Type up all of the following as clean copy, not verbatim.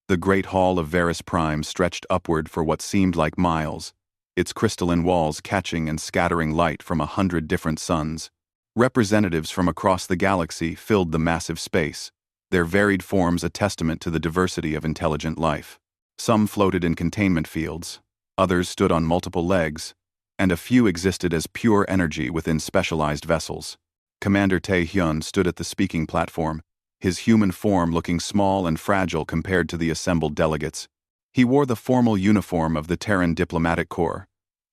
The great hall of Varus Prime stretched upward for what seemed like miles, its crystalline walls catching and scattering light from 100 different suns. Representatives from across the galaxy filled the massive space, their varied forms a testament to the diversity of intelligent life. Some floated in containment fields, others stood on multiple legs, and a few existed as pure energy within specialized vessels. Commander Tae-hyun stood at the speaking platform, his human form looking small and fragile compared to the assembled delegates. He wore the formal uniform of the Terran Diplomatic Corps,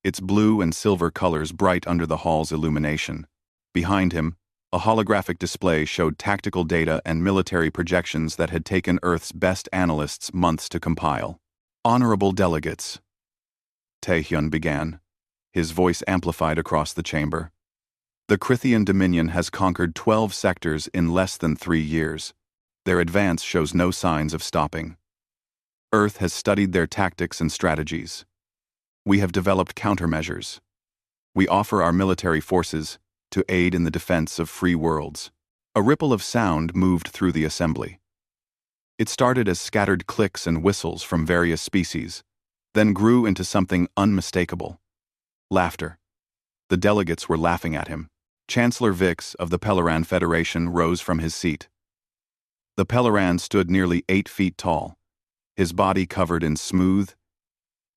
its blue and silver colors bright under the hall's illumination. Behind him, a holographic display showed tactical data and military projections that had taken Earth's best analysts months to compile. "Honorable delegates," Tae-hyun began, his voice amplified across the chamber. "The Crithian Dominion has conquered 12 sectors in less than 3 years. Their advance shows no signs of stopping. Earth has studied their tactics and strategies. We have developed countermeasures. We offer our military forces to aid in the defense of free worlds." A ripple of sound moved through the assembly. It started as scattered clicks and whistles from various species, then grew into something unmistakable. Laughter. The delegates were laughing at him. Chancellor Vix of the Pelleran Federation rose from his seat. The Pelleran stood nearly 8 feet tall, his body covered in smooth,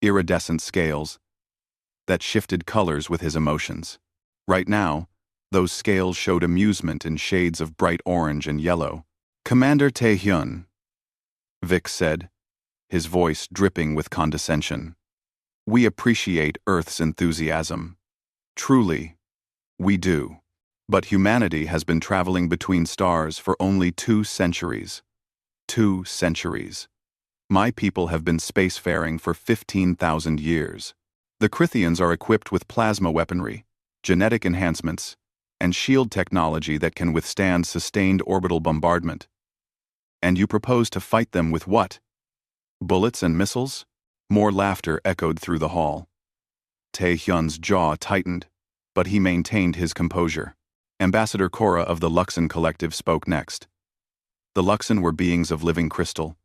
iridescent scales that shifted colors with his emotions. Right now, those scales showed amusement in shades of bright orange and yellow. "Commander Tae-hyun," Vix said, his voice dripping with condescension, "we appreciate Earth's enthusiasm. Truly, we do. But humanity has been traveling between stars for only 2 centuries. 2 centuries. My people have been spacefaring for 15,000 years. The Crithians are equipped with plasma weaponry, genetic enhancements, and shield technology that can withstand sustained orbital bombardment. And you propose to fight them with what? Bullets and missiles?" More laughter echoed through the hall. Tae-hyun's jaw tightened, but he maintained his composure. Ambassador Korra of the Luxon Collective spoke next. The Luxon were beings of living crystal,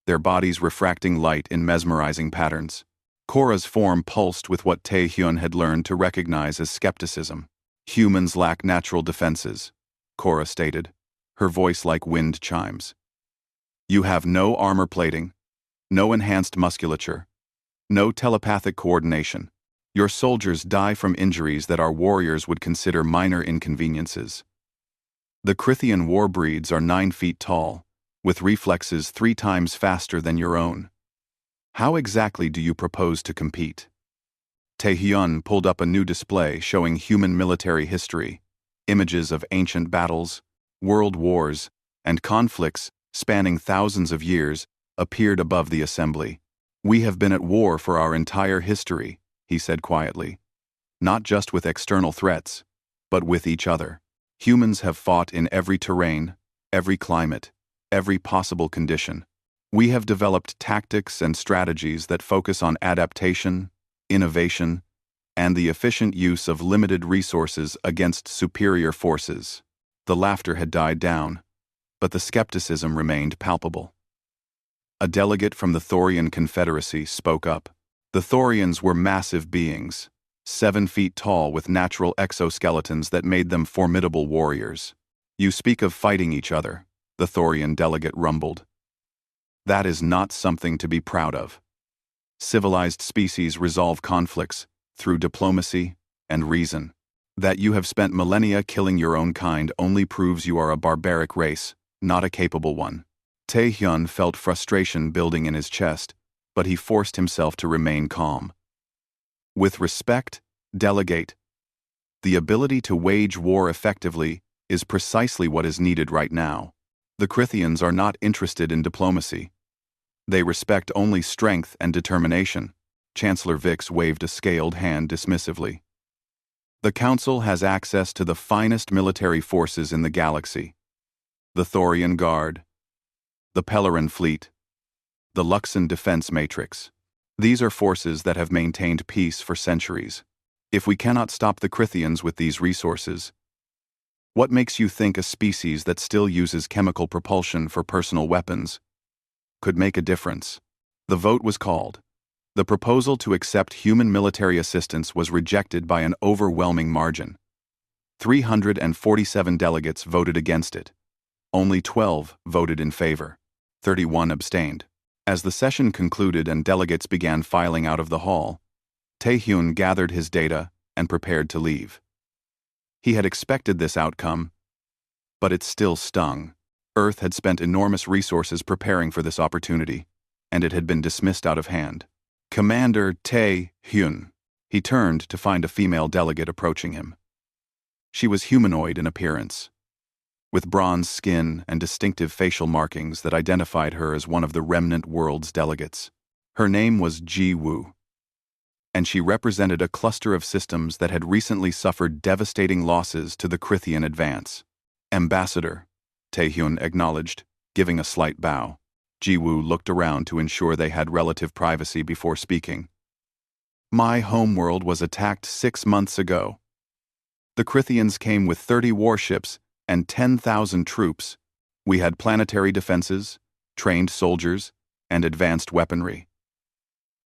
their bodies refracting light in mesmerizing patterns. Korra's form pulsed with what Tae-hyun had learned to recognize as skepticism. "Humans lack natural defenses," Korra stated, her voice like wind chimes. "You have no armor plating, no enhanced musculature, no telepathic coordination. Your soldiers die from injuries that our warriors would consider minor inconveniences. The Crithian war breeds are 9 feet tall, with reflexes 3 times faster than your own. How exactly do you propose to compete?" Tae-hyun pulled up a new display showing human military history, images of ancient battles, world wars, and conflicts spanning thousands of years appeared above the assembly. "We have been at war for our entire history," he said quietly. "Not just with external threats, but with each other. Humans have fought in every terrain, every climate, every possible condition. We have developed tactics and strategies that focus on adaptation, innovation, and the efficient use of limited resources against superior forces." The laughter had died down, but the skepticism remained palpable. A delegate from the Thorian Confederacy spoke up. The Thorians were massive beings, 7 feet tall with natural exoskeletons that made them formidable warriors. "You speak of fighting each other," the Thorian delegate rumbled. "That is not something to be proud of. Civilized species resolve conflicts through diplomacy and reason. That you have spent millennia killing your own kind only proves you are a barbaric race, not a capable one." Tae-hyun felt frustration building in his chest, but he forced himself to remain calm. "With respect, delegate, the ability to wage war effectively is precisely what is needed right now. The Crithians are not interested in diplomacy. They respect only strength and determination." Chancellor Vix waved a scaled hand dismissively. "The Council has access to the finest military forces in the galaxy. The Thorian Guard, the Pelleran Fleet, the Luxon Defense Matrix. These are forces that have maintained peace for centuries. If we cannot stop the Crithians with these resources, what makes you think a species that still uses chemical propulsion for personal weapons could make a difference. The vote was called. The proposal to accept human military assistance was rejected by an overwhelming margin. 347 delegates voted against it. Only 12 voted in favor. 31 abstained. As the session concluded and delegates began filing out of the hall, Tae-hyun gathered his data and prepared to leave. He had expected this outcome, but it still stung. Earth had spent enormous resources preparing for this opportunity, and it had been dismissed out of hand. Commander Tae-hyun. He turned to find a female delegate approaching him. She was humanoid in appearance, with bronze skin and distinctive facial markings that identified her as one of the remnant world's delegates. Her name was Ji-woo, and she represented a cluster of systems that had recently suffered devastating losses to the Krithian advance. Ambassador, Tae-hyun acknowledged, giving a slight bow. Ji-woo looked around to ensure they had relative privacy before speaking. My homeworld was attacked 6 months ago. The Krithians came with 30 warships and 10,000 troops. We had planetary defenses, trained soldiers, and advanced weaponry.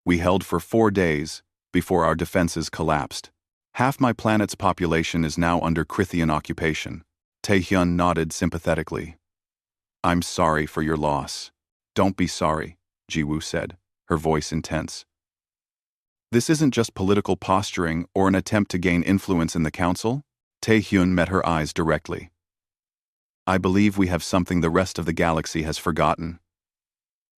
We held for 4 days before our defenses collapsed. Half my planet's population is now under Krithian occupation. Tae-hyun nodded sympathetically. I'm sorry for your loss. Don't be sorry, Ji-woo said, her voice intense. This isn't just political posturing or an attempt to gain influence in the council. Tae-hyun met her eyes directly. I believe we have something the rest of the galaxy has forgotten.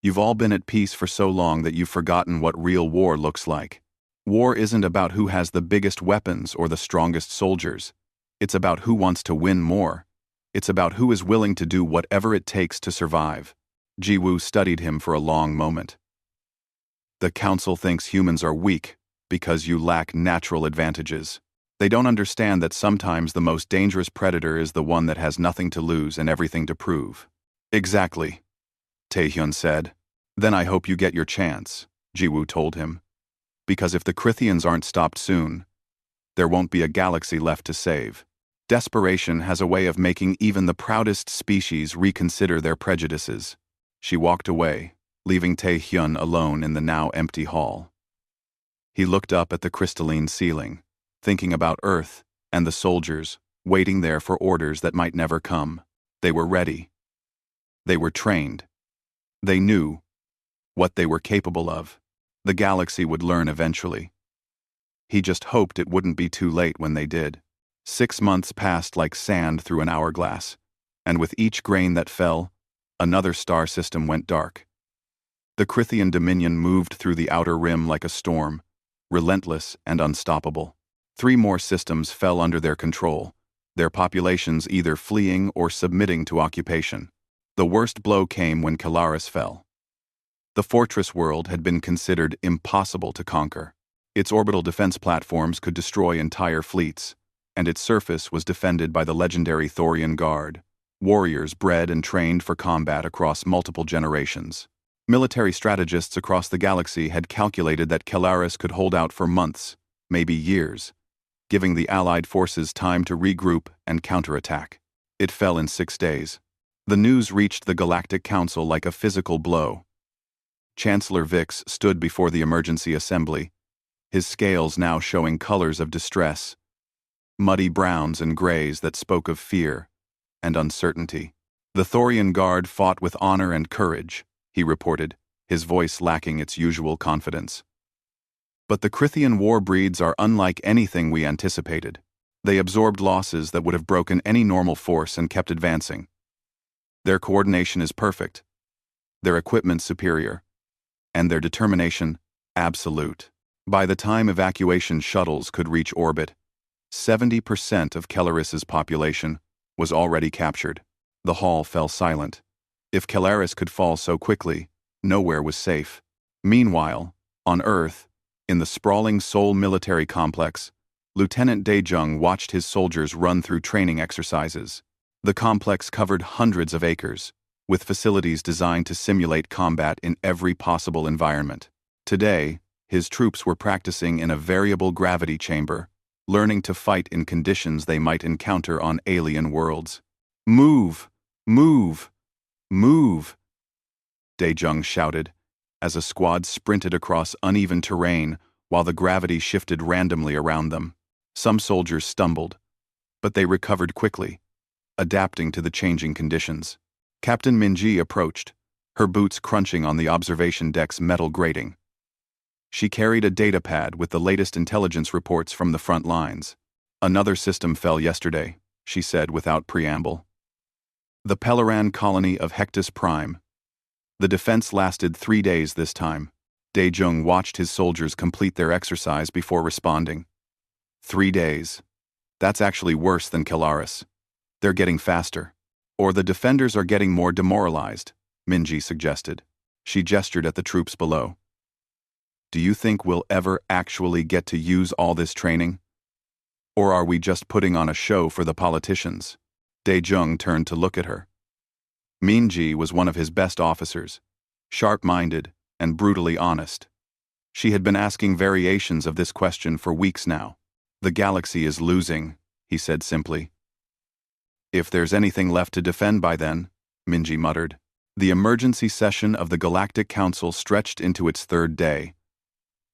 You've all been at peace for so long that you've forgotten what real war looks like. War isn't about who has the biggest weapons or the strongest soldiers. It's about who wants to win more. It's about who is willing to do whatever it takes to survive. Ji-woo studied him for a long moment. The council thinks humans are weak because you lack natural advantages. They don't understand that sometimes the most dangerous predator is the one that has nothing to lose and everything to prove. Exactly, Tae-hyun said. Then I hope you get your chance, Ji-woo told him. Because if the Krithians aren't stopped soon, there won't be a galaxy left to save. Desperation has a way of making even the proudest species reconsider their prejudices. She walked away, leaving Tae-hyun alone in the now empty hall. He looked up at the crystalline ceiling, thinking about Earth and the soldiers, waiting there for orders that might never come. They were ready. They were trained. They knew what they were capable of. The galaxy would learn eventually. He just hoped it wouldn't be too late when they did. 6 months passed like sand through an hourglass, and with each grain that fell, another star system went dark. The Krithian Dominion moved through the outer rim like a storm, relentless and unstoppable. 3 more systems fell under their control, their populations either fleeing or submitting to occupation. The worst blow came when Kalaris fell. The fortress world had been considered impossible to conquer. Its orbital defense platforms could destroy entire fleets, and its surface was defended by the legendary Thorian Guard, warriors bred and trained for combat across multiple generations. Military strategists across the galaxy had calculated that Kalaris could hold out for months, maybe years, giving the Allied forces time to regroup and counterattack. It fell in 6 days. The news reached the Galactic Council like a physical blow. Chancellor Vix stood before the emergency assembly, his scales now showing colors of distress, muddy browns and grays that spoke of fear and uncertainty. The Thorian Guard fought with honor and courage, he reported, his voice lacking its usual confidence. But the Krithian war breeds are unlike anything we anticipated. They absorbed losses that would have broken any normal force and kept advancing. Their coordination is perfect, their equipment superior, and their determination absolute. By the time evacuation shuttles could reach orbit, 70% of Kalaris's population was already captured. The hall fell silent. If Kalaris could fall so quickly, nowhere was safe. Meanwhile, on Earth, in the sprawling Seoul military complex, Lieutenant Dae-jung watched his soldiers run through training exercises. The complex covered hundreds of acres, with facilities designed to simulate combat in every possible environment. Today, his troops were practicing in a variable gravity chamber, learning to fight in conditions they might encounter on alien worlds. Move! Move! Move! Dae-jung shouted, as a squad sprinted across uneven terrain while the gravity shifted randomly around them. Some soldiers stumbled, but they recovered quickly, adapting to the changing conditions. Captain Minji approached, her boots crunching on the observation deck's metal grating. She carried a data pad with the latest intelligence reports from the front lines. "Another system fell yesterday," she said without preamble. "The Peleran colony of Hectus Prime. The defense lasted 3 days this time." Dae-jung watched his soldiers complete their exercise before responding. 3 days. That's actually worse than Kelaris. They're getting faster. Or the defenders are getting more demoralized, Minji suggested. She gestured at the troops below. "Do you think we'll ever actually get to use all this training? Or are we just putting on a show for the politicians?" Dae-jung turned to look at her. Minji was one of his best officers, sharp-minded and brutally honest. She had been asking variations of this question for weeks now. "The galaxy is losing," he said simply. "If there's anything left to defend by then," Minji muttered. The emergency session of the Galactic Council stretched into its 3rd day.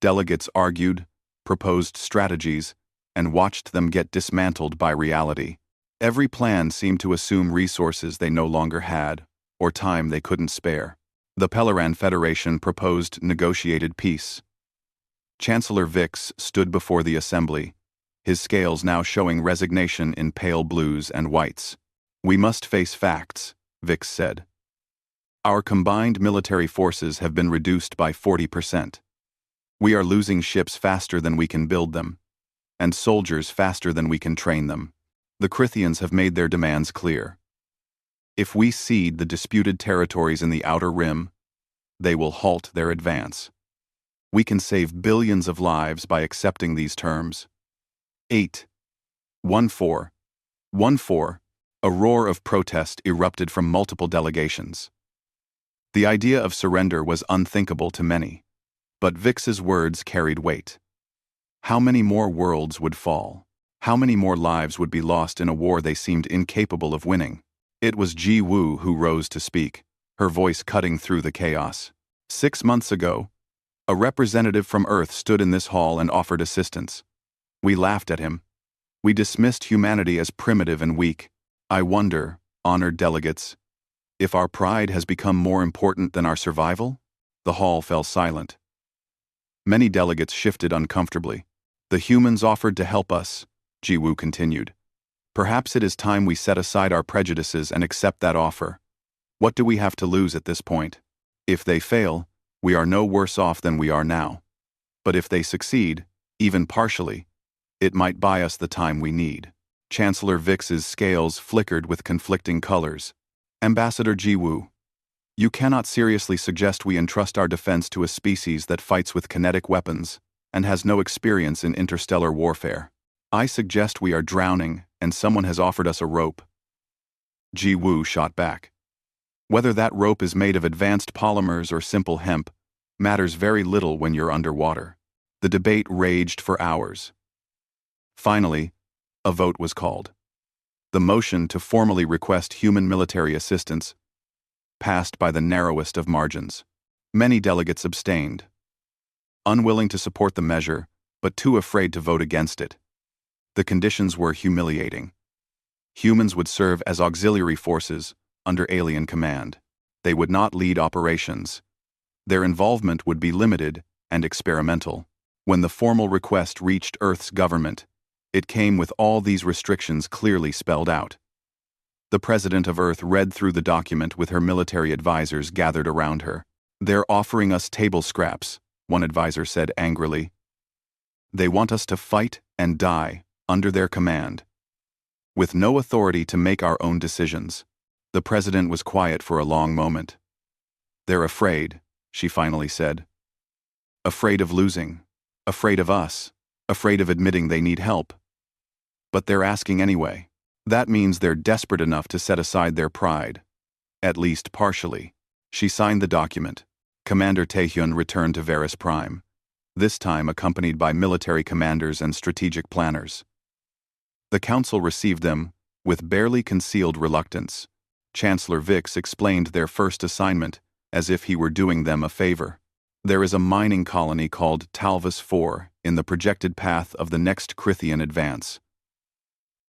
Delegates argued, proposed strategies, and watched them get dismantled by reality. Every plan seemed to assume resources they no longer had, or time they couldn't spare. The Peleran Federation proposed negotiated peace. Chancellor Vix stood before the assembly, his scales now showing resignation in pale blues and whites. "We must face facts," Vix said. "Our combined military forces have been reduced by 40%. We are losing ships faster than we can build them, and soldiers faster than we can train them. The Crithians have made their demands clear. If we cede the disputed territories in the Outer Rim, they will halt their advance. We can save billions of lives by accepting these terms." 8:14:14. A roar of protest erupted from multiple delegations. The idea of surrender was unthinkable to many, but Vix's words carried weight. How many more worlds would fall? How many more lives would be lost in a war they seemed incapable of winning? It was Ji Woo who rose to speak, her voice cutting through the chaos. 6 months ago, a representative from Earth stood in this hall and offered assistance. We laughed at him. We dismissed humanity as primitive and weak. I wonder, honored delegates, if our pride has become more important than our survival? The hall fell silent. Many delegates shifted uncomfortably. "The humans offered to help us," Ji Woo continued. "Perhaps it is time we set aside our prejudices and accept that offer. What do we have to lose at this point? If they fail, we are no worse off than we are now. But if they succeed, even partially, it might buy us the time we need." Chancellor Vix's scales flickered with conflicting colors. "Ambassador Ji Woo, you cannot seriously suggest we entrust our defense to a species that fights with kinetic weapons and has no experience in interstellar warfare. I suggest we are drowning and someone has offered us a rope." Ji Woo shot back. "Whether that rope is made of advanced polymers or simple hemp matters very little when you're underwater." The debate raged for hours. Finally, a vote was called. The motion to formally request human military assistance passed by the narrowest of margins. Many delegates abstained, unwilling to support the measure, but too afraid to vote against it. The conditions were humiliating. Humans would serve as auxiliary forces under alien command. They would not lead operations. Their involvement would be limited and experimental. When the formal request reached Earth's government, it came with all these restrictions clearly spelled out. The President of Earth read through the document with her military advisors gathered around her. "They're offering us table scraps," one advisor said angrily. "They want us to fight and die under their command, with no authority to make our own decisions." The President was quiet for a long moment. "They're afraid," she finally said. "Afraid of losing, afraid of us, afraid of admitting they need help. But they're asking anyway. That means they're desperate enough to set aside their pride, at least partially." She signed the document. Commander Taehyun returned to Varus Prime, this time accompanied by military commanders and strategic planners. The council received them with barely concealed reluctance. Chancellor Vix explained their first assignment as if he were doing them a favor. There is a mining colony called Talvas IV in the projected path of the next Crithian advance.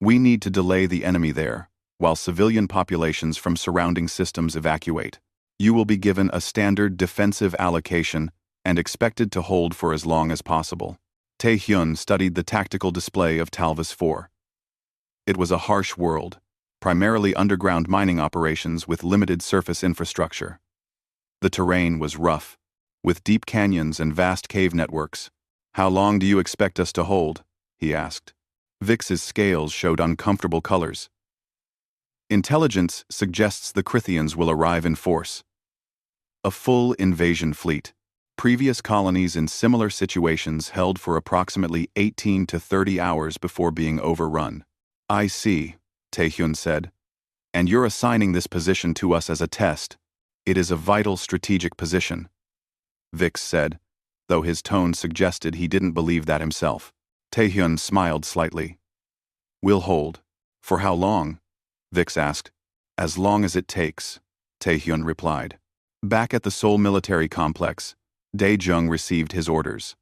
We need to delay the enemy there, while civilian populations from surrounding systems evacuate. You will be given a standard defensive allocation and expected to hold for as long as possible. Tae-hyun studied the tactical display of Talvas IV. It was a harsh world, primarily underground mining operations with limited surface infrastructure. The terrain was rough, with deep canyons and vast cave networks. "How long do you expect us to hold?" he asked. Vix's scales showed uncomfortable colors. "Intelligence suggests the Crithians will arrive in force. A full invasion fleet. Previous colonies in similar situations held for approximately 18 to 30 hours before being overrun." "I see," Tae-hyun said. "And you're assigning this position to us as a test. It is a vital strategic position," Vix said, though his tone suggested he didn't believe that himself. Tae-hyun smiled slightly. "We'll hold." "For how long?" Vix asked. "As long as it takes," Tae-hyun replied. Back at the Seoul military complex, Dae-jung received his orders.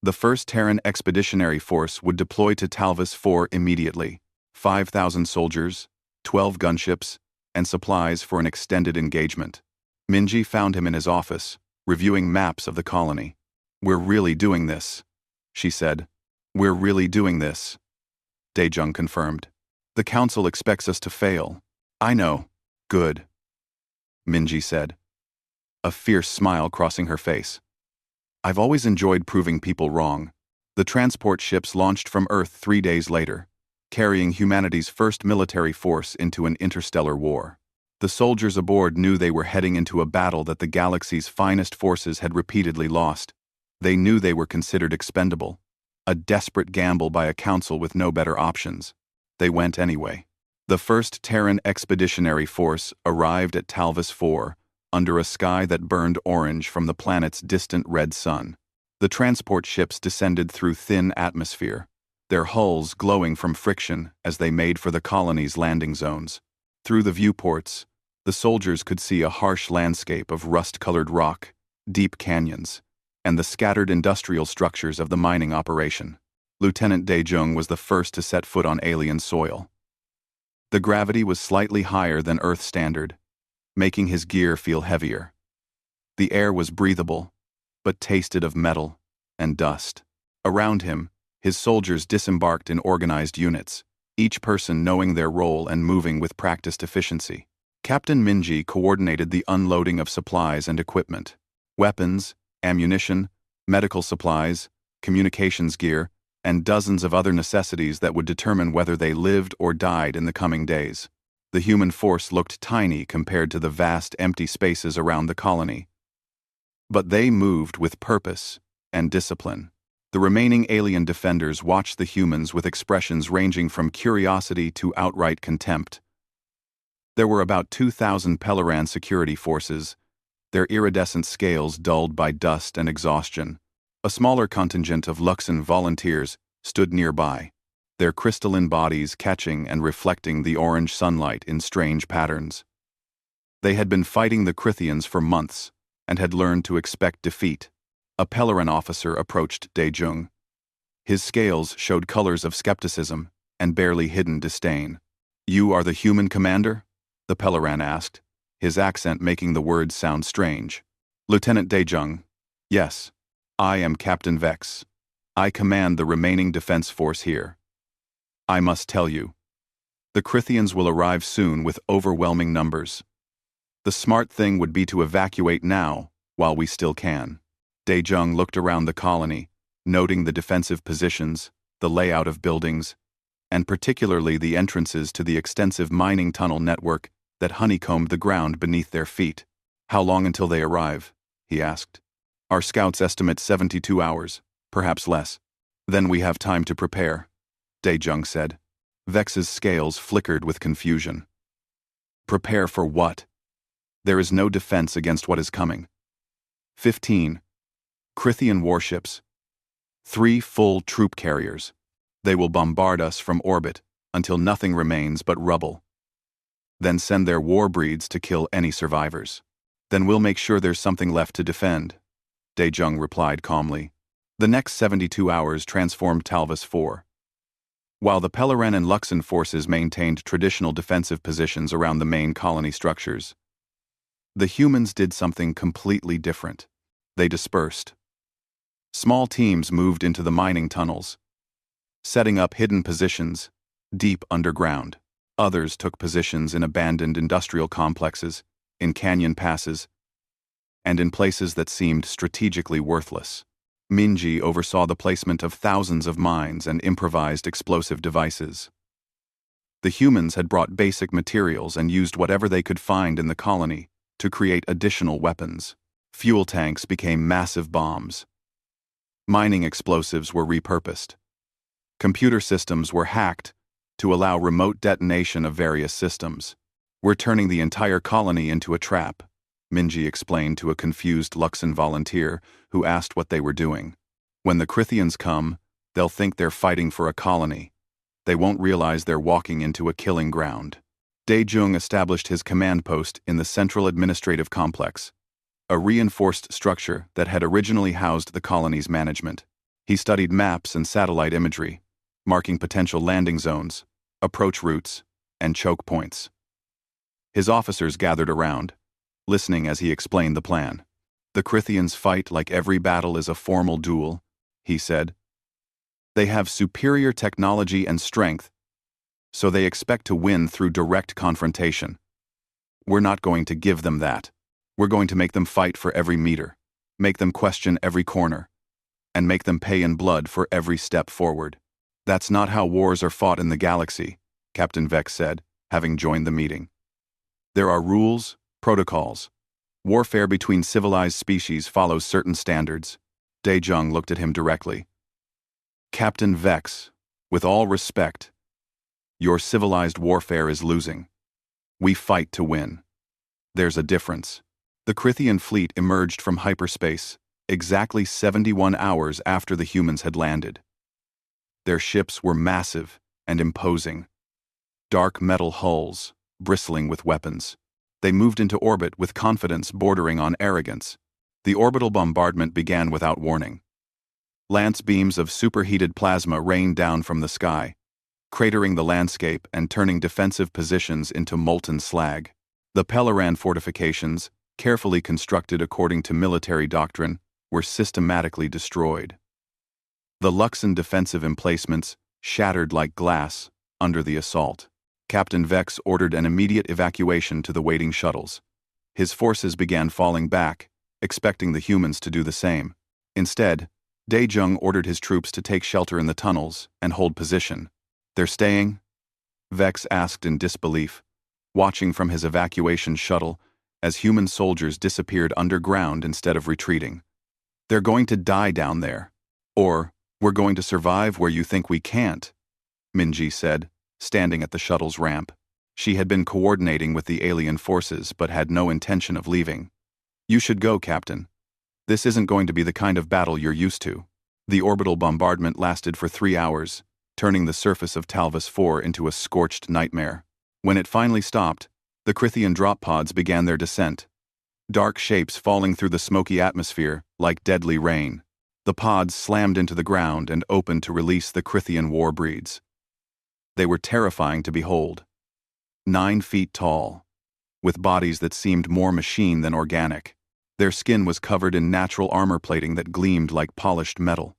The 1st Terran Expeditionary Force would deploy to Talvas IV immediately. 5,000 soldiers, 12 gunships, and supplies for an extended engagement. Minji found him in his office, reviewing maps of the colony. "We're really doing this," she said. "We're really doing this," Dae-jung confirmed. "The council expects us to fail." "I know." "Good," Minji said, a fierce smile crossing her face. "I've always enjoyed proving people wrong." The transport ships launched from Earth 3 days later, carrying humanity's first military force into an interstellar war. The soldiers aboard knew they were heading into a battle that the galaxy's finest forces had repeatedly lost. They knew they were considered expendable, a desperate gamble by a council with no better options. They went anyway. The 1st Terran Expeditionary Force arrived at Talvas IV, under a sky that burned orange from the planet's distant red sun. The transport ships descended through thin atmosphere, their hulls glowing from friction as they made for the colony's landing zones. Through the viewports, the soldiers could see a harsh landscape of rust-colored rock, deep canyons, and the scattered industrial structures of the mining operation. Lieutenant Dae-jung was the first to set foot on alien soil. The gravity was slightly higher than Earth standard, making his gear feel heavier. The air was breathable, but tasted of metal and dust. Around him, his soldiers disembarked in organized units, each person knowing their role and moving with practiced efficiency. Captain Minji coordinated the unloading of supplies and equipment. Weapons, ammunition, medical supplies, communications gear, and dozens of other necessities that would determine whether they lived or died in the coming days. The human force looked tiny compared to the vast empty spaces around the colony. But they moved with purpose and discipline. The remaining alien defenders watched the humans with expressions ranging from curiosity to outright contempt. There were about 2,000 Peleran security forces, their iridescent scales dulled by dust and exhaustion. A smaller contingent of Luxon volunteers stood nearby, their crystalline bodies catching and reflecting the orange sunlight in strange patterns. They had been fighting the Crithians for months and had learned to expect defeat. A Peleran officer approached Dae-jung. His scales showed colors of skepticism and barely hidden disdain. "You are the human commander?" the Peleran asked, his accent making the words sound strange. "Lieutenant Dae-jung, yes. I am Captain Vex. I command the remaining defense force here. I must tell you, the Crithians will arrive soon with overwhelming numbers. The smart thing would be to evacuate now while we still can." Dae-jung looked around the colony, noting the defensive positions, the layout of buildings, and particularly the entrances to the extensive mining tunnel network that honeycombed the ground beneath their feet. "How long until they arrive?" he asked. "Our scouts estimate 72 hours, perhaps less. Then we have time to prepare," Dae-jung said. Vex's scales flickered with confusion. "Prepare for what? There is no defense against what is coming." 15. Crithian warships. 3 full troop carriers. They will bombard us from orbit until nothing remains but rubble. Then send their war breeds to kill any survivors. Then we'll make sure there's something left to defend, Dae-jung replied calmly. The next 72 hours transformed Talvis 4. While the Pelaren and Luxon forces maintained traditional defensive positions around the main colony structures, the humans did something completely different. They dispersed. Small teams moved into the mining tunnels, setting up hidden positions deep underground. Others took positions in abandoned industrial complexes, in canyon passes, and in places that seemed strategically worthless. Minji oversaw the placement of thousands of mines and improvised explosive devices. The humans had brought basic materials and used whatever they could find in the colony to create additional weapons. Fuel tanks became massive bombs. Mining explosives were repurposed. Computer systems were hacked to allow remote detonation of various systems. We're turning the entire colony into a trap, Minji explained to a confused Luxon volunteer who asked what they were doing. When the Krithians come, they'll think they're fighting for a colony. They won't realize they're walking into a killing ground. Dae-jung established his command post in the Central Administrative Complex, a reinforced structure that had originally housed the colony's management. He studied maps and satellite imagery, marking potential landing zones, approach routes, and choke points. His officers gathered around, listening as he explained the plan. The Krithians fight like every battle is a formal duel, he said. They have superior technology and strength, so they expect to win through direct confrontation. We're not going to give them that. We're going to make them fight for every meter, make them question every corner, and make them pay in blood for every step forward. That's not how wars are fought in the galaxy, Captain Vex said, having joined the meeting. There are rules, protocols. Warfare between civilized species follows certain standards. Dae-jung looked at him directly. Captain Vex, with all respect, your civilized warfare is losing. We fight to win. There's a difference. The Krithian fleet emerged from hyperspace exactly 71 hours after the humans had landed. Their ships were massive and imposing. Dark metal hulls, bristling with weapons. They moved into orbit with confidence bordering on arrogance. The orbital bombardment began without warning. Lance beams of superheated plasma rained down from the sky, cratering the landscape and turning defensive positions into molten slag. The Pelaren fortifications, carefully constructed according to military doctrine, were systematically destroyed. The Luxon defensive emplacements shattered like glass under the assault. Captain Vex ordered an immediate evacuation to the waiting shuttles. His forces began falling back, expecting the humans to do the same. Instead, Dae-jung ordered his troops to take shelter in the tunnels and hold position. They're staying? Vex asked in disbelief, watching from his evacuation shuttle as human soldiers disappeared underground instead of retreating. They're going to die down there. Or, we're going to survive where you think we can't, Minji said, standing at the shuttle's ramp. She had been coordinating with the alien forces but had no intention of leaving. You should go, Captain. This isn't going to be the kind of battle you're used to. The orbital bombardment lasted for 3 hours, turning the surface of Talvis 4 into a scorched nightmare. When it finally stopped, the Krithian drop pods began their descent. Dark shapes falling through the smoky atmosphere like deadly rain. The pods slammed into the ground and opened to release the Krithian war breeds. They were terrifying to behold. 9 feet tall, with bodies that seemed more machine than organic. Their skin was covered in natural armor plating that gleamed like polished metal.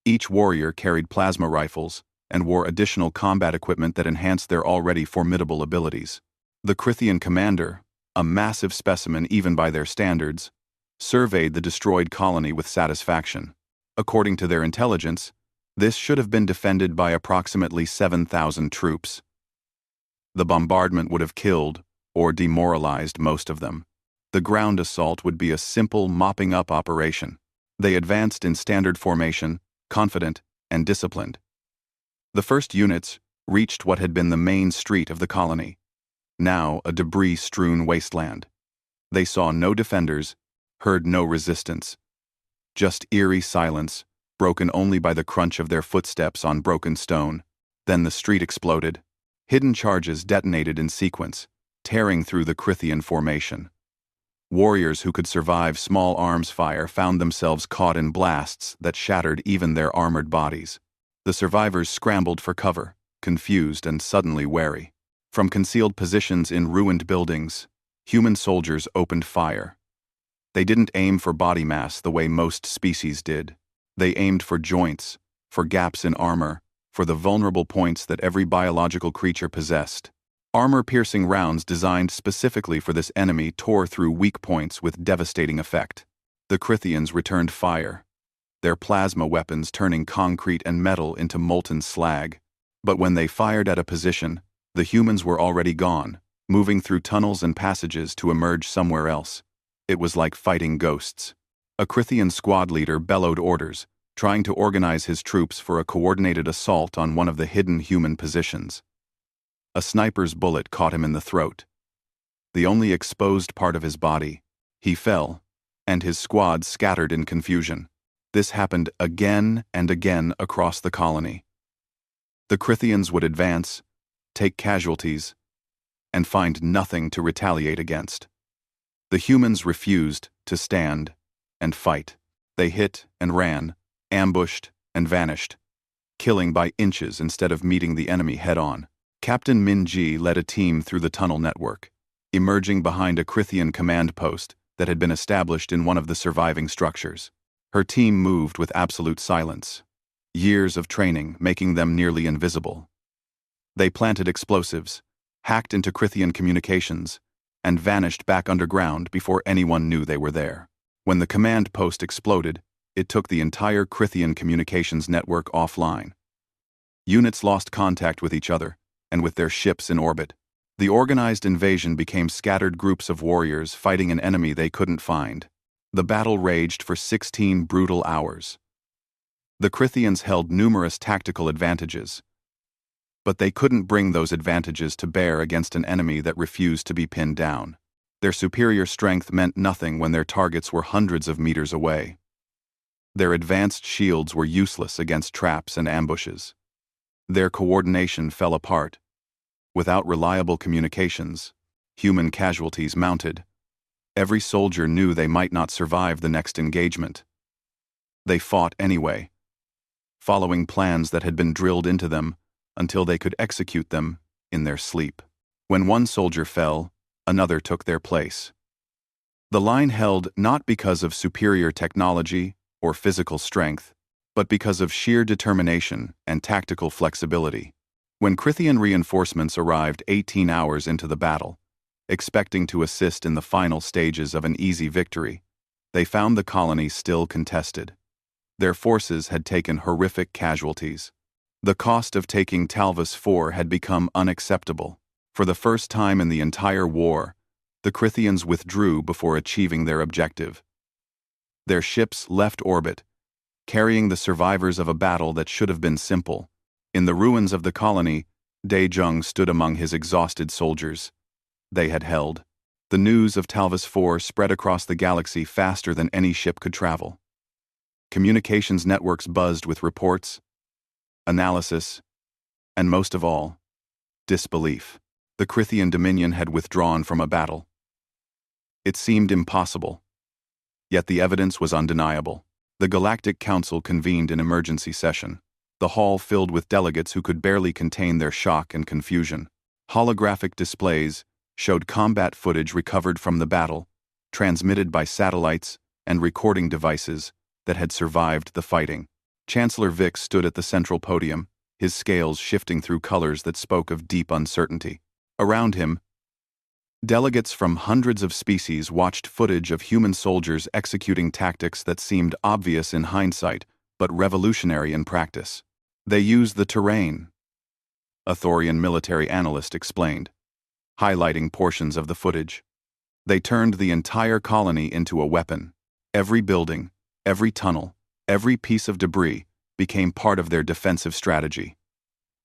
Each warrior carried plasma rifles and wore additional combat equipment that enhanced their already formidable abilities. The Krithian commander, a massive specimen even by their standards, surveyed the destroyed colony with satisfaction. According to their intelligence, this should have been defended by approximately 7,000 troops. The bombardment would have killed or demoralized most of them. The ground assault would be a simple mopping-up operation. They advanced in standard formation, confident and disciplined. The first units reached what had been the main street of the colony, now a debris-strewn wasteland. They saw no defenders, heard no resistance. Just eerie silence, broken only by the crunch of their footsteps on broken stone. Then the street exploded. Hidden charges detonated in sequence, tearing through the Krithian formation. Warriors who could survive small arms fire found themselves caught in blasts that shattered even their armored bodies. The survivors scrambled for cover, confused and suddenly wary. From concealed positions in ruined buildings, human soldiers opened fire. They didn't aim for body mass the way most species did. They aimed for joints, for gaps in armor, for the vulnerable points that every biological creature possessed. Armor-piercing rounds designed specifically for this enemy tore through weak points with devastating effect. The Crythians returned fire, their plasma weapons turning concrete and metal into molten slag. But when they fired at a position, the humans were already gone, moving through tunnels and passages to emerge somewhere else. It was like fighting ghosts. A Crythian squad leader bellowed orders, trying to organize his troops for a coordinated assault on one of the hidden human positions. A sniper's bullet caught him in the throat. The only exposed part of his body. He fell, and his squad scattered in confusion. This happened again and again across the colony. The Crythians would advance, take casualties, and find nothing to retaliate against. The humans refused to stand and fight. They hit and ran, ambushed and vanished, killing by inches instead of meeting the enemy head-on. Captain Min-ji led a team through the tunnel network, emerging behind a Crythian command post that had been established in one of the surviving structures. Her team moved with absolute silence, years of training making them nearly invisible. They planted explosives, hacked into Crythian communications, and vanished back underground before anyone knew they were there. When the command post exploded, it took the entire Crythian communications network offline. Units lost contact with each other, and with their ships in orbit. The organized invasion became scattered groups of warriors fighting an enemy they couldn't find. The battle raged for 16 brutal hours. The Crythians held numerous tactical advantages, but they couldn't bring those advantages to bear against an enemy that refused to be pinned down. Their superior strength meant nothing when their targets were hundreds of meters away. Their advanced shields were useless against traps and ambushes. Their coordination fell apart. Without reliable communications, human casualties mounted. Every soldier knew they might not survive the next engagement. They fought anyway, following plans that had been drilled into them until they could execute them in their sleep. When one soldier fell, another took their place. The line held not because of superior technology or physical strength, but because of sheer determination and tactical flexibility. When Crythian reinforcements arrived 18 hours into the battle, expecting to assist in the final stages of an easy victory, they found the colony still contested. Their forces had taken horrific casualties. The cost of taking Talvas IV had become unacceptable. For the first time in the entire war, the Crythians withdrew before achieving their objective. Their ships left orbit, carrying the survivors of a battle that should have been simple. In the ruins of the colony, Dae-jung stood among his exhausted soldiers. They had held. The news of Talvas IV spread across the galaxy faster than any ship could travel. Communications networks buzzed with reports, analysis, and most of all, disbelief. The Crythian Dominion had withdrawn from a battle. It seemed impossible, yet the evidence was undeniable. The Galactic Council convened an emergency session, the hall filled with delegates who could barely contain their shock and confusion. Holographic displays showed combat footage recovered from the battle, transmitted by satellites and recording devices that had survived the fighting. Chancellor Vic stood at the central podium, his scales shifting through colors that spoke of deep uncertainty. Around him, delegates from hundreds of species watched footage of human soldiers executing tactics that seemed obvious in hindsight, but revolutionary in practice. They used the terrain, a Thorian military analyst explained, highlighting portions of the footage. They turned the entire colony into a weapon. Every building, every tunnel, every piece of debris became part of their defensive strategy.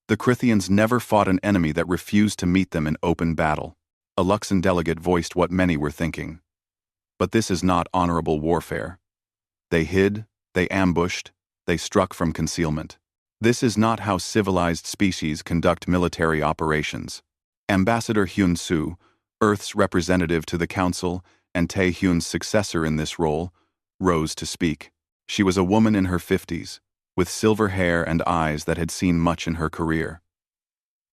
The Crythians never fought an enemy that refused to meet them in open battle. A Luxan delegate voiced what many were thinking. But this is not honorable warfare. They hid, they ambushed, they struck from concealment. This is not how civilized species conduct military operations. Ambassador Hyun-soo, Earth's representative to the Council, and Tae-hyun's successor in this role, rose to speak. She was a woman in her 50s, with silver hair and eyes that had seen much in her career.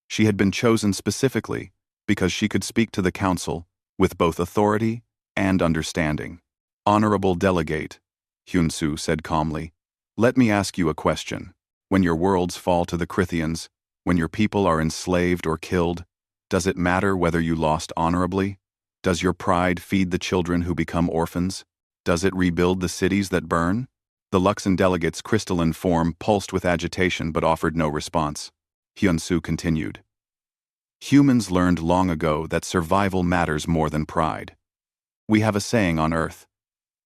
She had been chosen specifically because she could speak to the council with both authority and understanding. "Honorable Delegate," Hyun-soo said calmly, "let me ask you a question. When your worlds fall to the Krithians, when your people are enslaved or killed, does it matter whether you lost honorably? Does your pride feed the children who become orphans? Does it rebuild the cities that burn?" The Luxon delegate's crystalline form pulsed with agitation but offered no response. Hyun-soo continued. "Humans learned long ago that survival matters more than pride. We have a saying on Earth.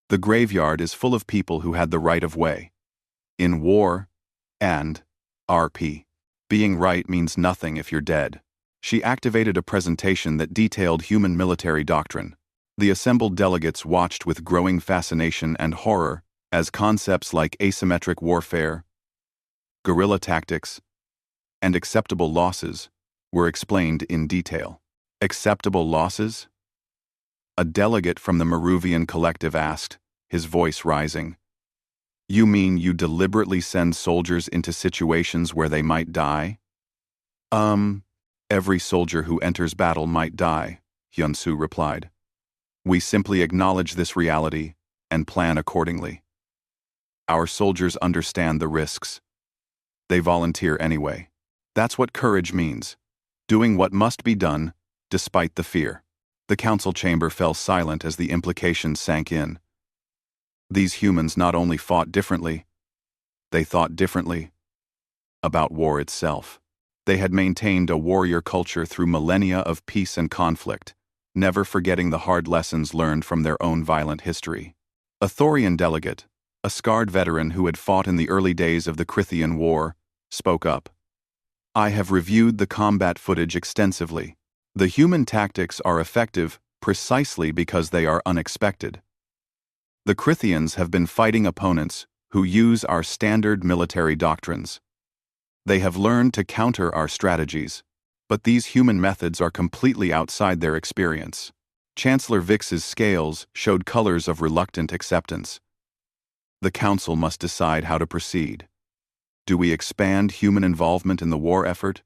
The graveyard is full of people who had the right of way. In war and RP, being right means nothing if you're dead." She activated a presentation that detailed human military doctrine. The assembled delegates watched with growing fascination and horror as concepts like asymmetric warfare, guerrilla tactics, and acceptable losses were explained in detail. Acceptable losses? A delegate from the Maruvian collective asked, his voice rising. "You mean you deliberately send soldiers into situations where they might die?" Every soldier who enters battle might die," Hyun-soo replied. "We simply acknowledge this reality and plan accordingly. Our soldiers understand the risks. They volunteer anyway. That's what courage means, doing what must be done despite the fear." The council chamber fell silent as the implications sank in. These humans not only fought differently, they thought differently about war itself. They had maintained a warrior culture through millennia of peace and conflict, never forgetting the hard lessons learned from their own violent history. A Thorian delegate, a scarred veteran who had fought in the early days of the Krithian War, spoke up. "I have reviewed the combat footage extensively. The human tactics are effective precisely because they are unexpected. The Krithians have been fighting opponents who use our standard military doctrines. They have learned to counter our strategies, but these human methods are completely outside their experience." Chancellor Vix's scales showed colors of reluctant acceptance. The council must decide how to proceed. Do we expand human involvement in the war effort,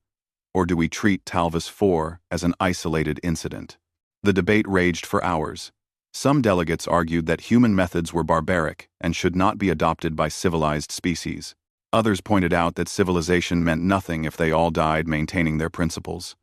or do we treat Talvis 4 as an isolated incident? The debate raged for hours. Some delegates argued that human methods were barbaric and should not be adopted by civilized species. Others pointed out that civilization meant nothing if they all died maintaining their principles.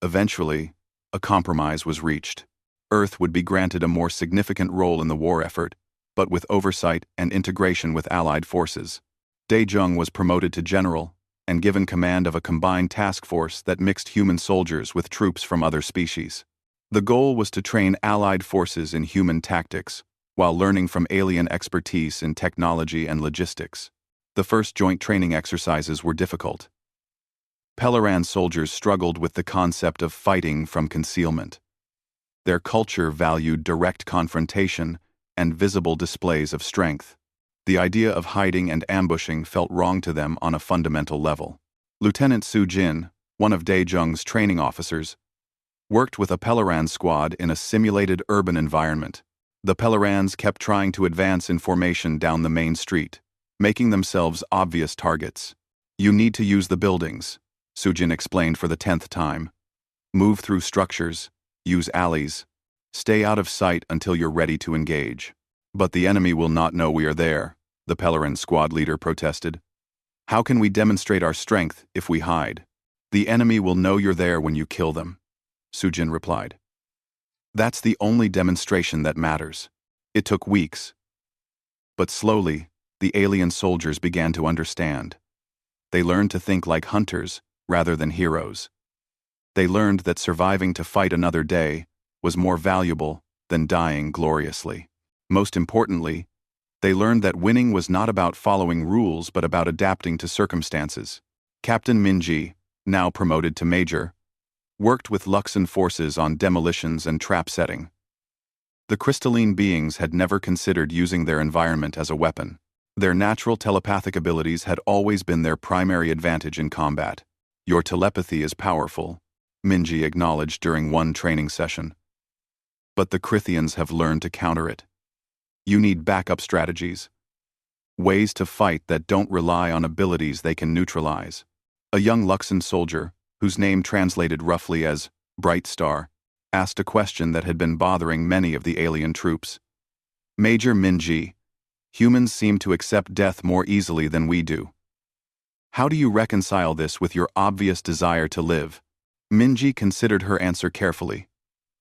Eventually, a compromise was reached. Earth would be granted a more significant role in the war effort, but with oversight and integration with Allied forces. Dae-jung was promoted to general and given command of a combined task force that mixed human soldiers with troops from other species. The goal was to train Allied forces in human tactics, while learning from alien expertise in technology and logistics. The first joint training exercises were difficult. Pelleran soldiers struggled with the concept of fighting from concealment. Their culture valued direct confrontation and visible displays of strength. The idea of hiding and ambushing felt wrong to them on a fundamental level. Lieutenant Soo-jin, one of Dae-jung's training officers, worked with a Pelleran squad in a simulated urban environment. The Pellerans kept trying to advance in formation down the main street, making themselves obvious targets. "You need to use the buildings," Soo-jin explained for the 10th time. "Move through structures, use alleys, stay out of sight until you're ready to engage." "But the enemy will not know we are there," the Pelleran squad leader protested. "How can we demonstrate our strength if we hide?" "The enemy will know you're there when you kill them," Soo-jin replied. "That's the only demonstration that matters." It took weeks. But slowly, the alien soldiers began to understand. They learned to think like hunters rather than heroes. They learned that surviving to fight another day was more valuable than dying gloriously. Most importantly, they learned that winning was not about following rules but about adapting to circumstances. Captain Minji, now promoted to major, worked with Luxon forces on demolitions and trap setting. The crystalline beings had never considered using their environment as a weapon. Their natural telepathic abilities had always been their primary advantage in combat. "Your telepathy is powerful," Minji acknowledged during one training session. But the Crithians have learned to counter it. You need backup strategies. Ways to fight that don't rely on abilities they can neutralize. A young Luxan soldier, whose name translated roughly as Bright Star, asked a question that had been bothering many of the alien troops. Major Minji, humans seem to accept death more easily than we do. How do you reconcile this with your obvious desire to live? Minji considered her answer carefully.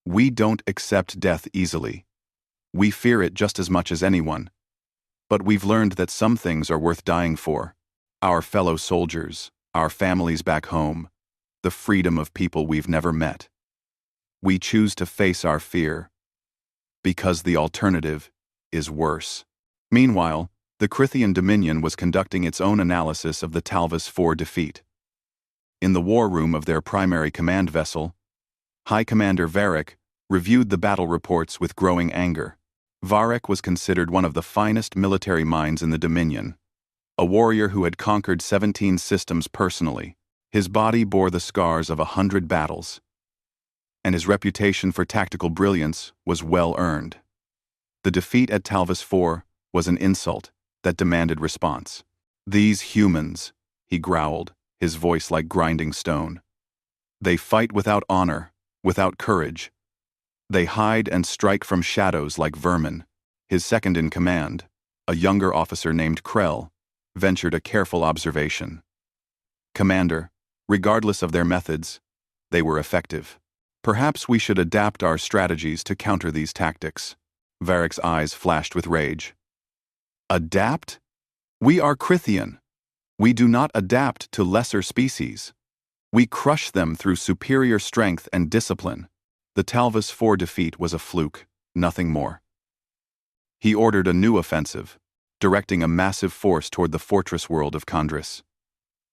We don't accept death easily. We fear it just as much as anyone. But we've learned that some things are worth dying for. Our fellow soldiers, our families back home, the freedom of people we've never met. We choose to face our fear because the alternative is worse. Meanwhile, the Crithian Dominion was conducting its own analysis of the Talvis IV defeat. In the war room of their primary command vessel, High Commander Varric reviewed the battle reports with growing anger. Varric was considered one of the finest military minds in the Dominion, a warrior who had conquered 17 systems personally. His body bore the scars of 100 battles, and his reputation for tactical brilliance was well earned. The defeat at Talvis IV was an insult that demanded response. These humans, he growled, his voice like grinding stone. They fight without honor, without courage. They hide and strike from shadows like vermin. His second-in-command, a younger officer named Krell, ventured a careful observation. Commander, regardless of their methods, they were effective. Perhaps we should adapt our strategies to counter these tactics. Varric's eyes flashed with rage. Adapt? We are Crithian. We do not adapt to lesser species. We crush them through superior strength and discipline. The Talvis IV defeat was a fluke, nothing more. He ordered a new offensive, directing a massive force toward the fortress world of Kandris.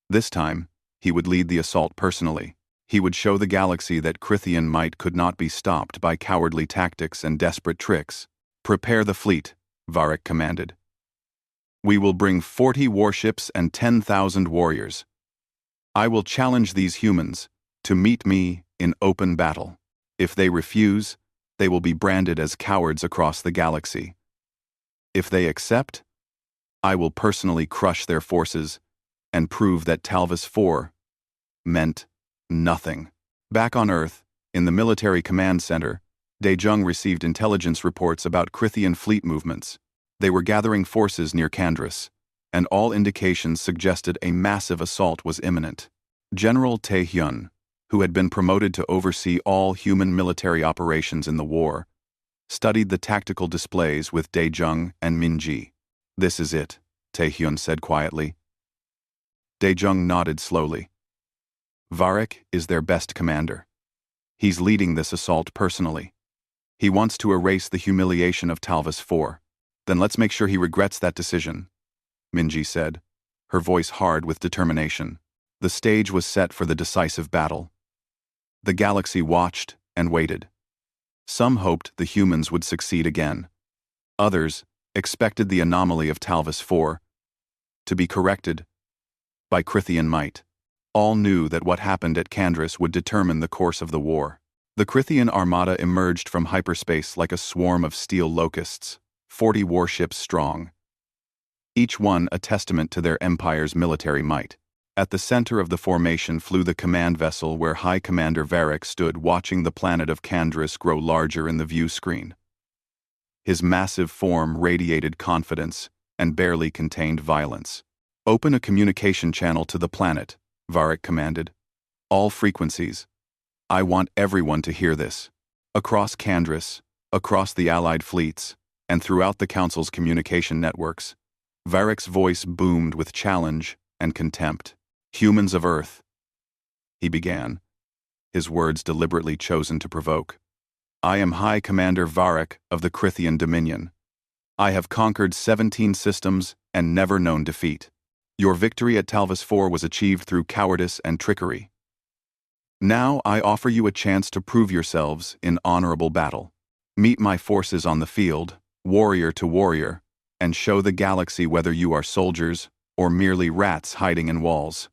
This time, he would lead the assault personally. He would show the galaxy that Crithian might could not be stopped by cowardly tactics and desperate tricks. Prepare the fleet, Varric commanded. We will bring 40 warships and 10,000 warriors. I will challenge these humans to meet me in open battle. If they refuse, they will be branded as cowards across the galaxy. If they accept, I will personally crush their forces and prove that Talvis IV meant nothing. Back on Earth, in the military command center, Daejung received intelligence reports about Crithian fleet movements. They were gathering forces near Kandris, and all indications suggested a massive assault was imminent. General Tae-hyun, who had been promoted to oversee all human military operations in the war, studied the tactical displays with Daejung and Minji. This is it, Tae-hyun said quietly. Daejung nodded slowly. Varric is their best commander. He's leading this assault personally. He wants to erase the humiliation of Talvis IV. Then let's make sure he regrets that decision, Minji said, her voice hard with determination. The stage was set for the decisive battle. The galaxy watched and waited. Some hoped the humans would succeed again. Others expected the anomaly of Talvis IV to be corrected by Crithian might. All knew that what happened at Kandris would determine the course of the war. The Crithian armada emerged from hyperspace like a swarm of steel locusts, 40 warships strong, each one a testament to their empire's military might. At the center of the formation flew the command vessel where High Commander Varric stood watching the planet of Kandris grow larger in the view screen. His massive form radiated confidence and barely contained violence. Open a communication channel to the planet, Varric commanded. All frequencies. I want everyone to hear this. Across Kandris, across the Allied fleets, and throughout the Council's communication networks, Varric's voice boomed with challenge and contempt. Humans of Earth, he began, his words deliberately chosen to provoke. I am High Commander Varric of the Crithian Dominion. I have conquered 17 systems and never known defeat. Your victory at Talvis IV was achieved through cowardice and trickery. Now I offer you a chance to prove yourselves in honorable battle. Meet my forces on the field, warrior to warrior, and show the galaxy whether you are soldiers or merely rats hiding in walls.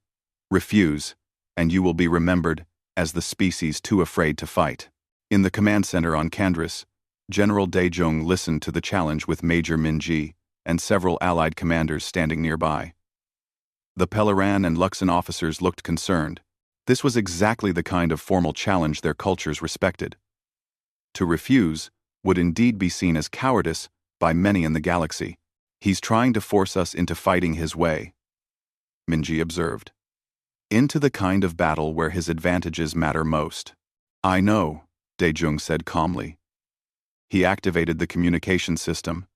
Refuse, and you will be remembered as the species too afraid to fight. In the command center on Kandris, General Daejong listened to the challenge with Major Minji and several allied commanders standing nearby. The Peleran and Luxon officers looked concerned. This was exactly the kind of formal challenge their cultures respected. To refuse would indeed be seen as cowardice by many in the galaxy. He's trying to force us into fighting his way, Minji observed. Into the kind of battle where his advantages matter most. I know, Daejong said calmly. He activated the communication system.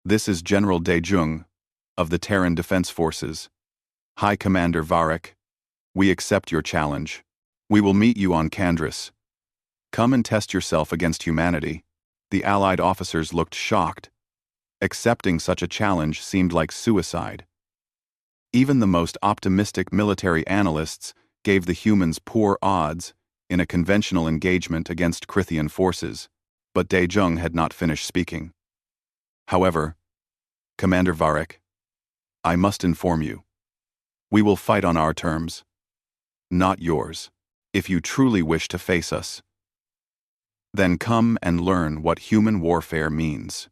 This is General Daejong, of the Terran Defense Forces. High Commander Varek, we accept your challenge. We will meet you on Kandris. Come and test yourself against humanity. The Allied officers looked shocked. Accepting such a challenge seemed like suicide. Even the most optimistic military analysts gave the humans poor odds in a conventional engagement against Krithian forces, but Daejong had not finished speaking. However, Commander Varek, I must inform you. We will fight on our terms, not yours, if you truly wish to face us. Then come and learn what human warfare means.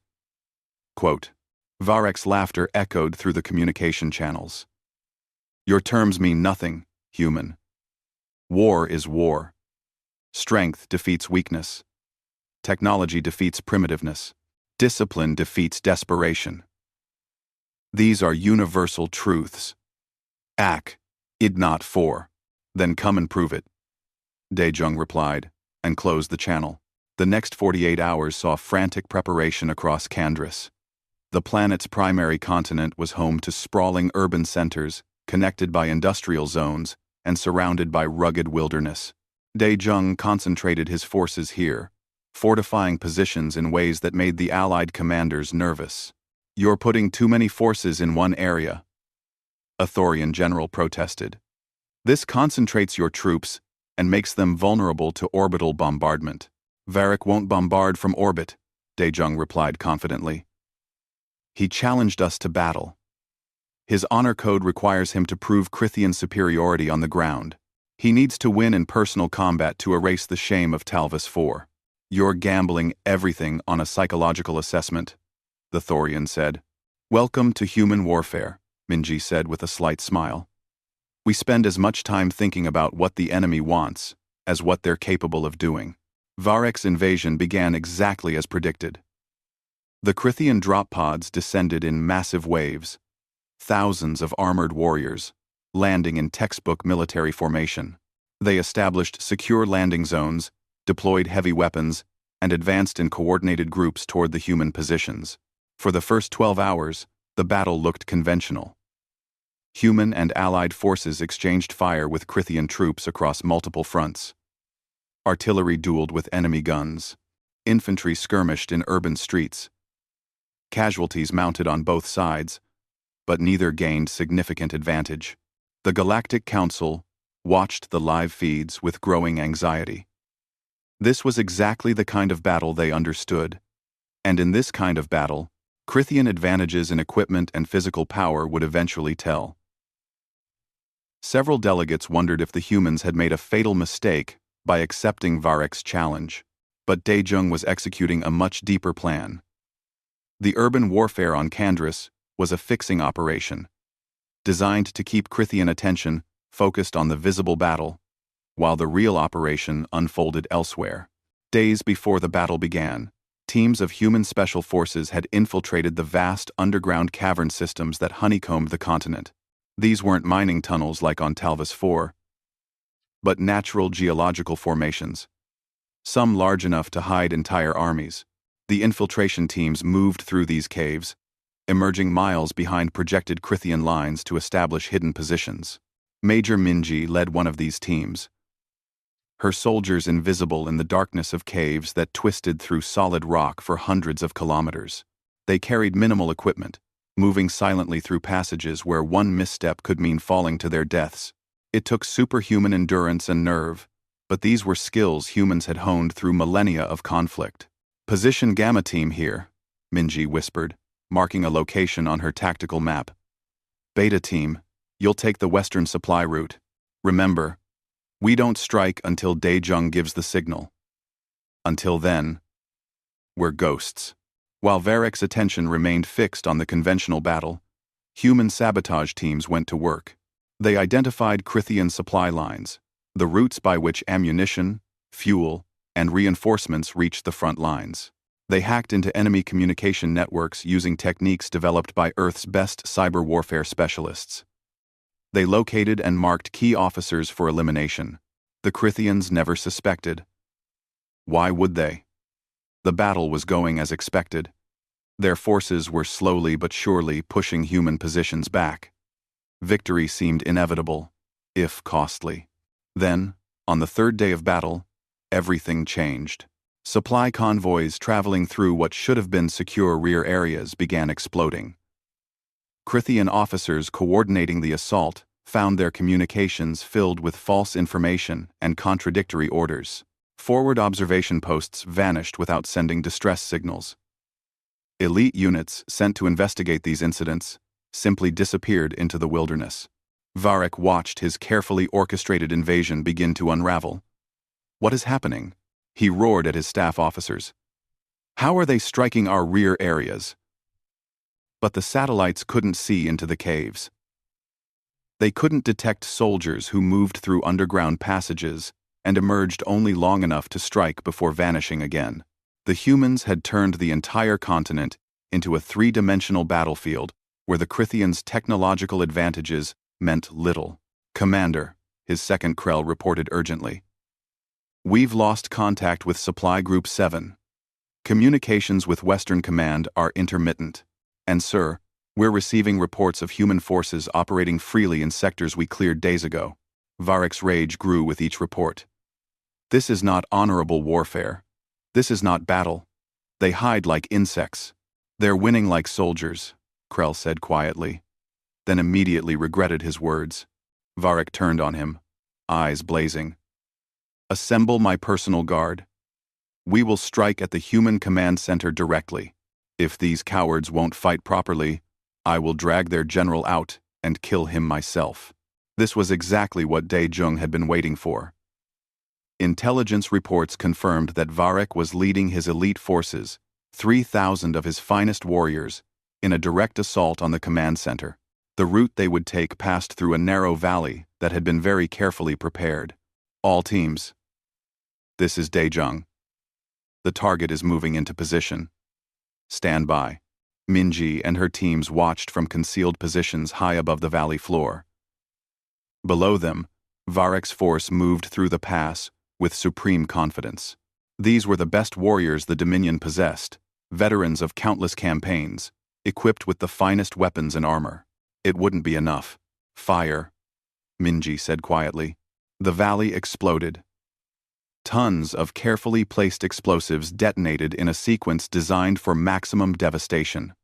Quote, Varek's laughter echoed through the communication channels. Your terms mean nothing, human. War is war. Strength defeats weakness. Technology defeats primitiveness. Discipline defeats desperation. These are universal truths. Ack, id not for. Then come and prove it. Daejong replied, and closed the channel. The next 48 hours saw frantic preparation across Kandris. The planet's primary continent was home to sprawling urban centers, connected by industrial zones, and surrounded by rugged wilderness. Daejong concentrated his forces here, fortifying positions in ways that made the Allied commanders nervous. You're putting too many forces in one area, a Thorian general protested. This concentrates your troops and makes them vulnerable to orbital bombardment. Varek won't bombard from orbit, Daejong replied confidently. He challenged us to battle. His honor code requires him to prove Krithian superiority on the ground. He needs to win in personal combat to erase the shame of Talvis IV. You're gambling everything on a psychological assessment, the Thorian said. Welcome to human warfare, Minji said with a slight smile. We spend as much time thinking about what the enemy wants as what they're capable of doing. Varek's invasion began exactly as predicted. The Krithian drop pods descended in massive waves, thousands of armored warriors, landing in textbook military formation. They established secure landing zones, deployed heavy weapons, and advanced in coordinated groups toward the human positions. For the first 12 hours, the battle looked conventional. Human and allied forces exchanged fire with Krithian troops across multiple fronts. Artillery dueled with enemy guns. Infantry skirmished in urban streets. Casualties mounted on both sides, but neither gained significant advantage. The Galactic Council watched the live feeds with growing anxiety. This was exactly the kind of battle they understood, and in this kind of battle, Krithian advantages in equipment and physical power would eventually tell. Several delegates wondered if the humans had made a fatal mistake by accepting Varek's challenge, but Daejong was executing a much deeper plan. The urban warfare on Kandris was a fixing operation, designed to keep Krithian attention focused on the visible battle, while the real operation unfolded elsewhere. Days before the battle began, teams of human special forces had infiltrated the vast underground cavern systems that honeycombed the continent. These weren't mining tunnels like on Talvis IV, but natural geological formations, some large enough to hide entire armies. The infiltration teams moved through these caves, emerging miles behind projected Krithian lines to establish hidden positions. Major Minji led one of these teams, her soldiers invisible in the darkness of caves that twisted through solid rock for hundreds of kilometers. They carried minimal equipment, moving silently through passages where one misstep could mean falling to their deaths. It took superhuman endurance and nerve, but these were skills humans had honed through millennia of conflict. Position Gamma Team here, Minji whispered, marking a location on her tactical map. Beta Team, you'll take the western supply route. Remember, we don't strike until Daejong gives the signal. Until then, were ghosts. While Varek's attention remained fixed on the conventional battle, human sabotage teams went to work. They identified Crithian supply lines, the routes by which ammunition, fuel, and reinforcements reached the front lines. They hacked into enemy communication networks using techniques developed by Earth's best cyber warfare specialists. They located and marked key officers for elimination. The Crithians never suspected. Why would they? The battle was going as expected. Their forces were slowly but surely pushing human positions back. Victory seemed inevitable, if costly. Then, on the third day of battle, everything changed. Supply convoys traveling through what should have been secure rear areas began exploding. Crithian officers coordinating the assault found their communications filled with false information and contradictory orders. Forward observation posts vanished without sending distress signals. Elite units sent to investigate these incidents simply disappeared into the wilderness. Varek watched his carefully orchestrated invasion begin to unravel. What is happening? He roared at his staff officers. How are they striking our rear areas? But the satellites couldn't see into the caves. They couldn't detect soldiers who moved through underground passages and emerged only long enough to strike before vanishing again. The humans had turned the entire continent into a three-dimensional battlefield where the Crithians' technological advantages meant little. "Commander," his second Krell reported urgently. "We've lost contact with Supply Group 7. Communications with Western Command are intermittent. And sir, we're receiving reports of human forces operating freely in sectors we cleared days ago." Varek's rage grew with each report. "This is not honorable warfare. This is not battle. They hide like insects. They're winning like soldiers," Krell said quietly, then immediately regretted his words. Varek turned on him, eyes blazing. "Assemble my personal guard. We will strike at the human command center directly. If these cowards won't fight properly, I will drag their general out and kill him myself." This was exactly what Dae-jung had been waiting for. Intelligence reports confirmed that Varek was leading his elite forces, 3,000 of his finest warriors, in a direct assault on the command center. The route they would take passed through a narrow valley that had been very carefully prepared. "All teams. This is Dae-jung. The target is moving into position. Stand by." Minji and her teams watched from concealed positions high above the valley floor. Below them, Varek's force moved through the pass with supreme confidence. These were the best warriors the Dominion possessed, veterans of countless campaigns, equipped with the finest weapons and armor. "It wouldn't be enough. Fire," Minji said quietly. The valley exploded. Tons of carefully placed explosives detonated in a sequence designed for maximum devastation.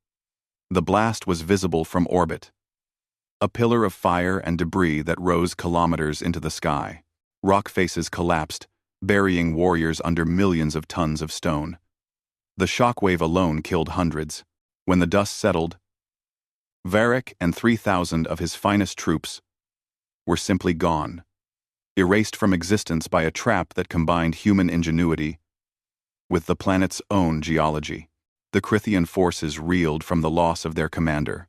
The blast was visible from orbit. A pillar of fire and debris that rose kilometers into the sky. Rock faces collapsed, burying warriors under millions of tons of stone. The shockwave alone killed hundreds. When the dust settled, Varek and 3,000 of his finest troops were simply gone, erased from existence by a trap that combined human ingenuity with the planet's own geology. The Crithian forces reeled from the loss of their commander.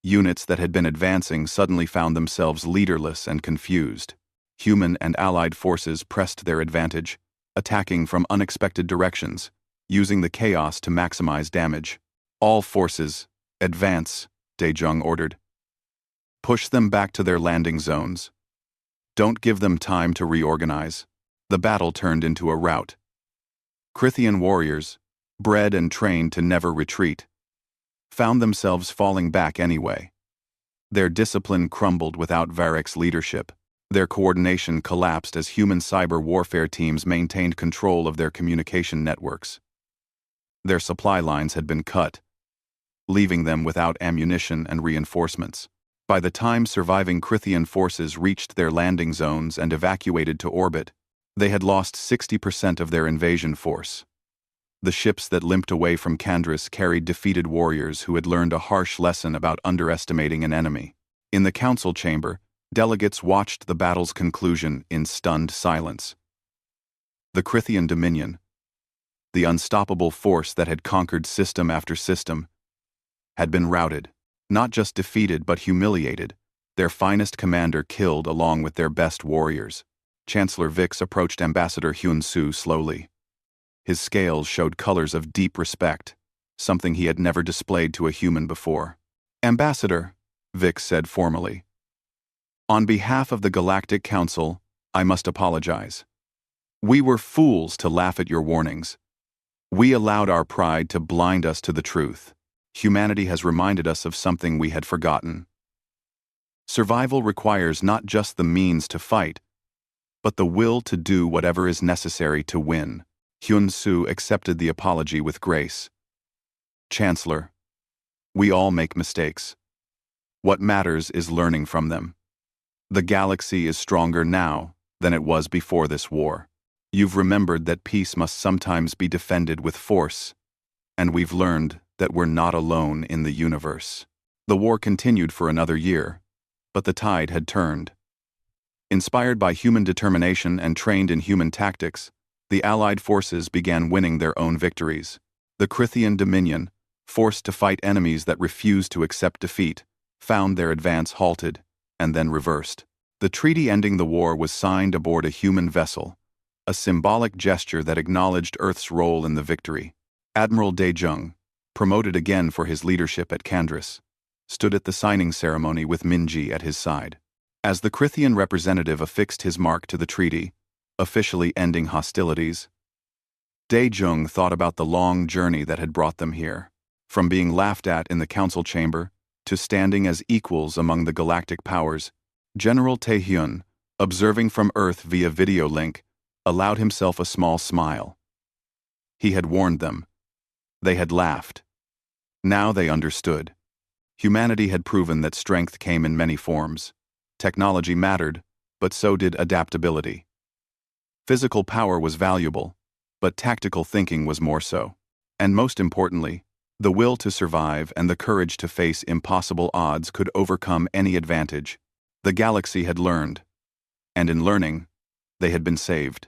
Units that had been advancing suddenly found themselves leaderless and confused. Human and allied forces pressed their advantage, attacking from unexpected directions, using the chaos to maximize damage. "All forces, advance," Dae-jung ordered. "Push them back to their landing zones. Don't give them time to reorganize." The battle turned into a rout. Crithian warriors, bred and trained to never retreat, found themselves falling back anyway. Their discipline crumbled without Varek's leadership. Their coordination collapsed as human cyber warfare teams maintained control of their communication networks. Their supply lines had been cut, leaving them without ammunition and reinforcements. By the time surviving Crithian forces reached their landing zones and evacuated to orbit, they had lost 60% of their invasion force. The ships that limped away from Kandris carried defeated warriors who had learned a harsh lesson about underestimating an enemy. In the council chamber, delegates watched the battle's conclusion in stunned silence. The Crithian Dominion, The unstoppable force that had conquered system after system had been routed, not just defeated but humiliated, their finest commander killed along with their best warriors. Chancellor Vix approached Ambassador Hyun-Soo slowly. His scales showed colors of deep respect, something he had never displayed to a human before. "Ambassador," Vix said formally, "on behalf of the Galactic Council, I must apologize. We were fools to laugh at your warnings. We allowed our pride to blind us to the truth. Humanity has reminded us of something we had forgotten. Survival requires not just the means to fight, but the will to do whatever is necessary to win." Hyun-Soo accepted the apology with grace. "Chancellor, we all make mistakes. What matters is learning from them. The galaxy is stronger now than it was before this war. You've remembered that peace must sometimes be defended with force, and we've learned that we're not alone in the universe." The war continued for another year, but the tide had turned. Inspired by human determination and trained in human tactics, the Allied forces began winning their own victories. The Crithian Dominion, forced to fight enemies that refused to accept defeat, found their advance halted and then reversed. The treaty ending the war was signed aboard a human vessel, a symbolic gesture that acknowledged Earth's role in the victory. Admiral Dae-jung, promoted again for his leadership at Kandris, stood at the signing ceremony with Minji at his side. As the Crithian representative affixed his mark to the treaty, officially ending hostilities, Dae-jung thought about the long journey that had brought them here. From being laughed at in the council chamber to standing as equals among the galactic powers, General Tae-hyun, observing from Earth via video link, allowed himself a small smile. He had warned them. They had laughed. Now they understood. Humanity had proven that strength came in many forms. Technology mattered, but so did adaptability. Physical power was valuable, but tactical thinking was more so. And most importantly, the will to survive and the courage to face impossible odds could overcome any advantage. The galaxy had learned, and in learning, they had been saved.